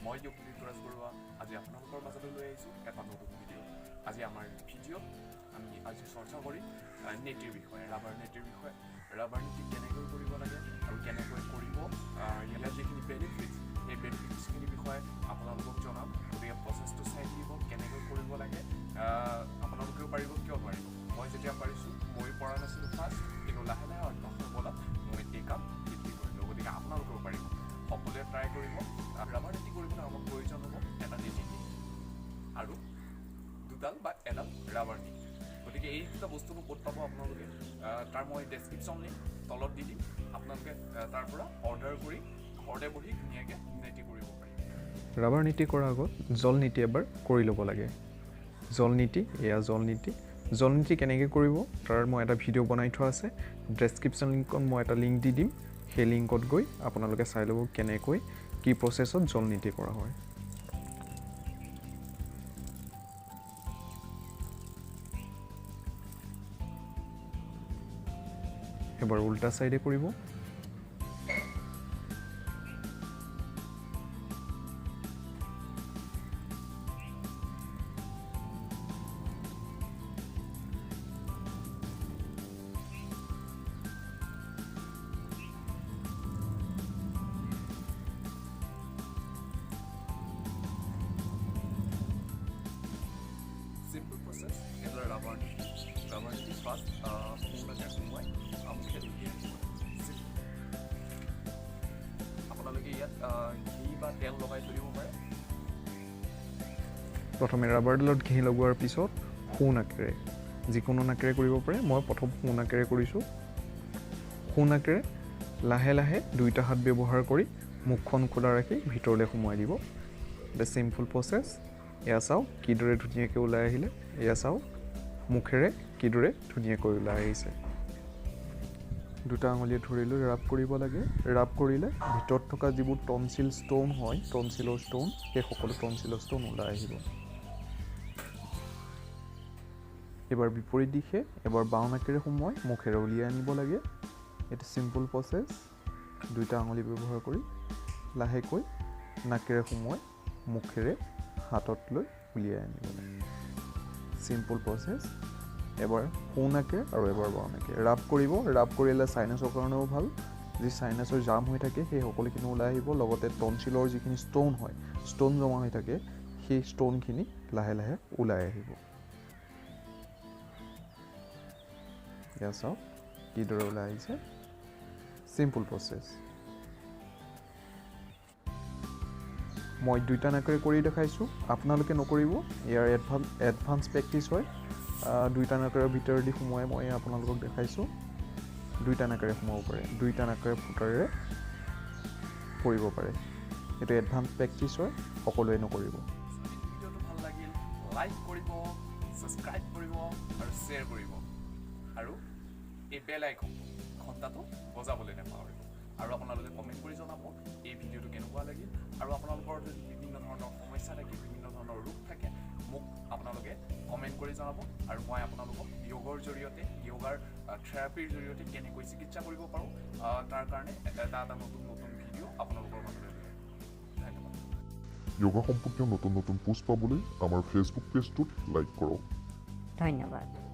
মই কৰক আজি আপোনালোকৰ মাজলৈ লৈ আহিছোঁ এটা নতুন ভিডিঅ'। আজি আমাৰ ভিডিঅ'ত আমি আজি চৰ্চা কৰিম নেটিৰ বিষয়ে, ৰাবাৰ নেটিৰ বিষয়ে। ৰাবাৰ নেটি কেনেকৈ কৰিব লাগে আৰু কেনেকৈ কৰিব, ইয়াৰ যিখিনি বেনিফিটছ, সেই বেনিফিটছখিনিৰ বিষয়ে আপোনালোকক জনাম। গতিকে প্ৰচেছটো চাই দিব, কেনেকৈ কৰিব লাগে। আপোনালোকেও পাৰিব, কিয় নোৱাৰিব। মই যেতিয়া পাৰিছোঁ, মই পৰা নাছিলোঁ ফাৰ্ষ্ট, কিন্তু লাহে লাহে অভ্যাসৰ বলত মই এই কাম বৃদ্ধি কৰিলোঁ। গতিকে আপোনালোকেও পাৰিব, সকলোৱে ট্ৰাই কৰিব। ৰাবাৰ নেটি কৰিবলৈ আমাক প্ৰয়োজন হ'ব এটা নেটি আৰু দুডাল বা এডাল ৰাবাৰ নেট। গতিকে এই দুটা বস্তুটো ক'ত পাব আপোনালোকে, তাৰ মই ডেছক্ৰিপশ্যন লিংক তলত দি দিম। আপোনালোকে তাৰ পৰা অৰ্ডাৰ কৰি ঘৰতে বহি ধুনীয়াকৈ নেটি কৰিব পাৰিব। ৰাবাৰ নীতি কৰাৰ আগত জল নীতি এবাৰ কৰি ল'ব লাগে। জল নীতি, এয়া জল নীতি। জল নীতি কেনেকৈ কৰিব তাৰ মই এটা ভিডিঅ' বনাই থোৱা আছে। ডেছক্ৰিপশ্যন লিংকত মই এটা লিংক দি দিম। সেই লিংকত গৈ আপোনালোকে চাই ল'ব কেনেকৈ কি প্ৰচেছত জল নীতি কৰা হয়। এবাৰ উল্টা চাইডে কৰিব। Simple process, এডাল ৰাবাৰ নেটি ফাৰ্ষ্ট সোঁমাকে সোমোৱাই মুখে ধুই আপোনালোকে ইয়াত ঘি বা তেল লগাই থৈ দিব পাৰে। প্ৰথমে ৰাবাৰডালত ঘি লগোৱাৰ পিছত সোঁ নাকেৰে, যিকোনো নাকেৰে কৰিব পাৰে। মই প্ৰথম সোঁ নাকেৰে কৰিছোঁ। সোঁ নাকেৰে লাহে লাহে দুইটা হাত ব্যৱহাৰ কৰি মুখখন খোলা ৰাখি ভিতৰলৈ সোমোৱাই দিব। এটা চিম্পল প্ৰচেছ। এয়া চাওক কিদৰে ধুনীয়াকৈ ওলাই আহিলে। এয়া চাওক মুখেৰে কিদৰে ধুনীয়াকৈ ওলাই আহিছে। দুটা আঙুলিয়ে ধৰি লৈ ৰাব কৰিব লাগে। ৰাব কৰিলে ভিতৰত থকা যিবোৰ টনচিল ষ্ট'ন হয়, টনচিলৰ ষ্ট'ন, সেই সকলো টনচিলৰ ষ্ট'ন ওলাই আহিব। এবাৰ বিপৰীত দিশে এবাৰ বাওঁ নাকেৰে সোমোৱাই মুখেৰে উলিয়াই আনিব লাগে। এইটো চিম্পল প্ৰচেছ। দুইটা আঙুলি ব্যৱহাৰ কৰি লাহেকৈ নাকেৰে সোমোৱাই মুখেৰে হাতত লৈ উলিয়াই আনিব লাগে। Simple process. এবাৰ সোঁ নাকে আৰু এবাৰ বাওঁ নাকে ৰাব কৰিব। ৰাব কৰিলে চাইনাছৰ কাৰণেও ভাল। যি চাইনাছৰ জাম হৈ থাকে সেই সকলোখিনি ওলাই আহিব। লগতে টনচিলৰ যিখিনি ষ্ট'ন হয়, ষ্ট'ন জমা হৈ থাকে, সেই ষ্ট'নখিনি লাহে লাহে ওলাই আহিব। এয়া চাওক কিদৰে ওলাই আহিছে। Simple process. মই দুইটা নাকেৰে কৰি দেখাইছোঁ, আপোনালোকে নকৰিব। ইয়াৰ এডভান্স প্ৰেক্টিছ হয়। দুইটা নাকেৰে ভিতৰেদি সোমোৱাই মই আপোনালোকক দেখাইছোঁ। দুইটা নাকেৰে সোমাব পাৰে, দুইটা নাকেৰে ফুটাৰেৰে কৰিব পাৰে। এইটো এডভান্স প্ৰেক্টিছ হয়, সকলোৱে নকৰিব। ভিডিঅ'টো ভাল লাগিল, লাইক কৰিব, ছাবস্ক্ৰাইব কৰিব আৰু শ্বেয়াৰ কৰিব। আৰু এই বেল আইকন ঘণ্টাটো বজাবলৈ নাপাহৰিব। আৰু আপোনালোকে কমেণ্ট কৰি জনাব এই ভিডিঅ'টো কেনেকুৱা লাগিল। আৰু আপোনালোকৰ যদি বিভিন্ন ধৰণৰ সমস্যা থাকে, বিভিন্ন ধৰণৰ ৰোগ থাকে, মোক আপোনালোকে কমেণ্ট কৰি জনাব। আৰু মই আপোনালোকক যোগৰ জৰিয়তে, যোগাৰ থেৰাপিৰ জৰিয়তে কেনেকৈ চিকিৎসা কৰিব পাৰোঁ, তাৰ কাৰণে এটা নতুন নতুন ভিডিঅ' আপোনালোকৰ মাজলৈ লৈ আহিম। ধন্যবাদ। যোগা সম্পৰ্কীয় নতুন নতুন পোষ্ট পাবলৈ আমাৰ ফেচবুক পেজটোত লাইক কৰক। ধন্যবাদ।